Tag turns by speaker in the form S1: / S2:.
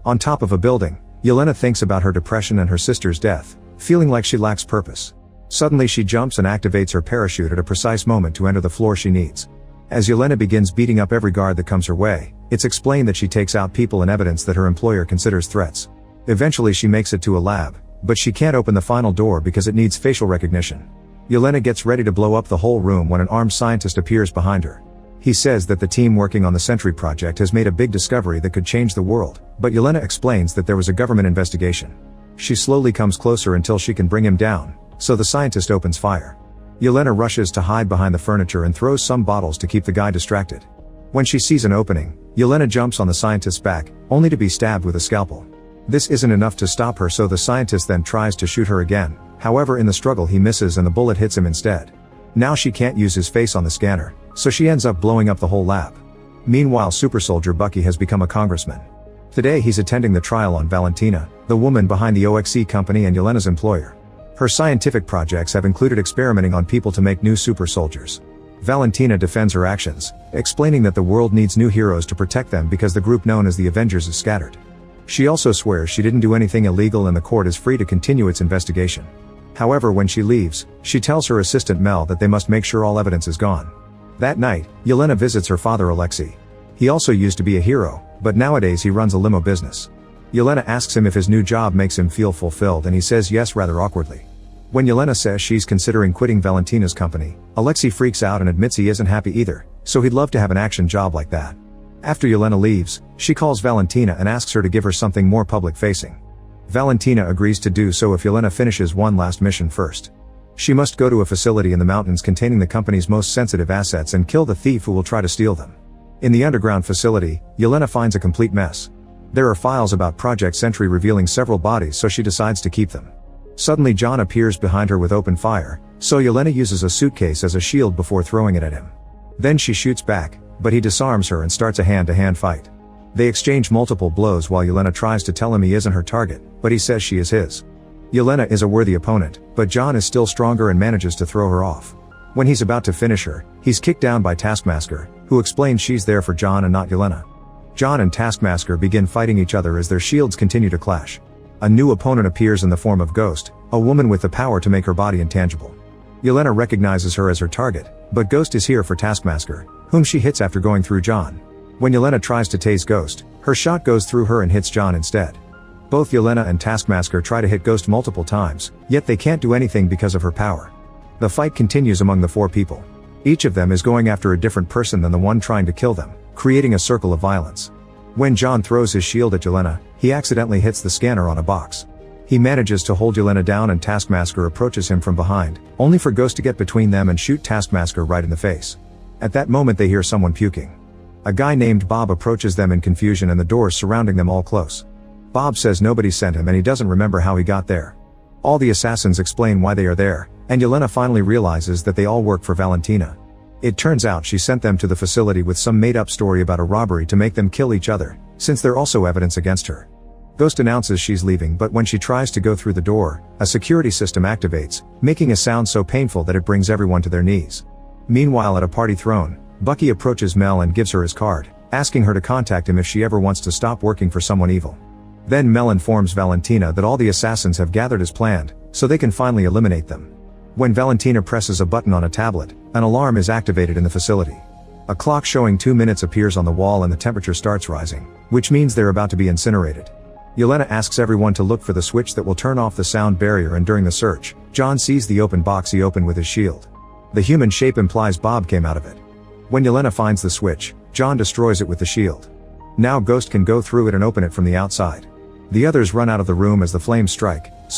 S1: On top of a building, Yelena thinks about her depression and her sister's death, feeling like she lacks purpose. Suddenly she jumps and activates her parachute at a precise moment to enter the floor she needs. As Yelena begins beating up every guard that comes her way, it's explained that she takes out people and evidence that her employer considers threats. Eventually she makes it to a lab, but she can't open the final door because it needs facial recognition. Yelena gets ready to blow up the whole room when an armed scientist appears behind her. He says that the team working on the Sentry project has made a big discovery that could change the world, but Yelena explains that there was a government investigation. She slowly comes closer until she can bring him down, so the scientist opens fire. Yelena rushes to hide behind the furniture and throws some bottles to keep the guy distracted. When she sees an opening, Yelena jumps on the scientist's back, only to be stabbed with a scalpel. This isn't enough to stop her, so the scientist then tries to shoot her again. However, in the struggle he misses and the bullet hits him instead. Now she can't use his face on the scanner, so she ends up blowing up the whole lab. Meanwhile, super soldier Bucky has become a congressman. Today he's attending the trial on Valentina, the woman behind the OXC company and Yelena's employer. Her scientific projects have included experimenting on people to make new super soldiers. Valentina defends her actions, explaining that the world needs new heroes to protect them because the group known as the Avengers is scattered. She also swears she didn't do anything illegal and the court is free to continue its investigation. However, when she leaves, she tells her assistant Mel that they must make sure all evidence is gone. That night, Yelena visits her father Alexei. He also used to be a hero, but nowadays he runs a limo business. Yelena asks him if his new job makes him feel fulfilled and he says yes rather awkwardly. When Yelena says she's considering quitting Valentina's company, Alexei freaks out and admits he isn't happy either, so he'd love to have an action job like that. After Yelena leaves, she calls Valentina and asks her to give her something more public-facing. Valentina agrees to do so if Yelena finishes one last mission first. She must go to a facility in the mountains containing the company's most sensitive assets and kill the thief who will try to steal them. In the underground facility, Yelena finds a complete mess. There are files about Project Sentry revealing several bodies, so she decides to keep them. Suddenly John appears behind her with open fire, so Yelena uses a suitcase as a shield before throwing it at him. Then she shoots back, but he disarms her and starts a hand-to-hand fight. They exchange multiple blows while Yelena tries to tell him he isn't her target, but he says she is his. Yelena is a worthy opponent, but John is still stronger and manages to throw her off. When he's about to finish her, he's kicked down by Taskmaster, who explains she's there for John and not Yelena. John and Taskmaster begin fighting each other as their shields continue to clash. A new opponent appears in the form of Ghost, a woman with the power to make her body intangible. Yelena recognizes her as her target, but Ghost is here for Taskmaster, whom she hits after going through John. When Yelena tries to tase Ghost, her shot goes through her and hits John instead. Both Yelena and Taskmaster try to hit Ghost multiple times, yet they can't do anything because of her power. The fight continues among the four people. Each of them is going after a different person than the one trying to kill them, creating a circle of violence. When John throws his shield at Yelena, he accidentally hits the scanner on a box. He manages to hold Yelena down and Taskmaster approaches him from behind, only for Ghost to get between them and shoot Taskmaster right in the face. At that moment they hear someone puking. A guy named Bob approaches them in confusion and the doors surrounding them all close. Bob says nobody sent him and he doesn't remember how he got there. All the assassins explain why they are there, and Yelena finally realizes that they all work for Valentina. It turns out she sent them to the facility with some made-up story about a robbery to make them kill each other, since they're also evidence against her. Ghost announces she's leaving, but when she tries to go through the door, a security system activates, making a sound so painful that it brings everyone to their knees. Meanwhile, at a party thrown, Bucky approaches Mel and gives her his card, asking her to contact him if she ever wants to stop working for someone evil. Then Mel informs Valentina that all the assassins have gathered as planned, so they can finally eliminate them. When Valentina presses a button on a tablet, an alarm is activated in the facility. A clock showing 2 minutes appears on the wall and the temperature starts rising, which means they're about to be incinerated. Yelena asks everyone to look for the switch that will turn off the sound barrier, and during the search, John sees the open box he opened with his shield. The human shape implies Bob came out of it. When Yelena finds the switch, John destroys it with the shield. Now Ghost can go through it and open it from the outside. The others run out of the room as the flames strike,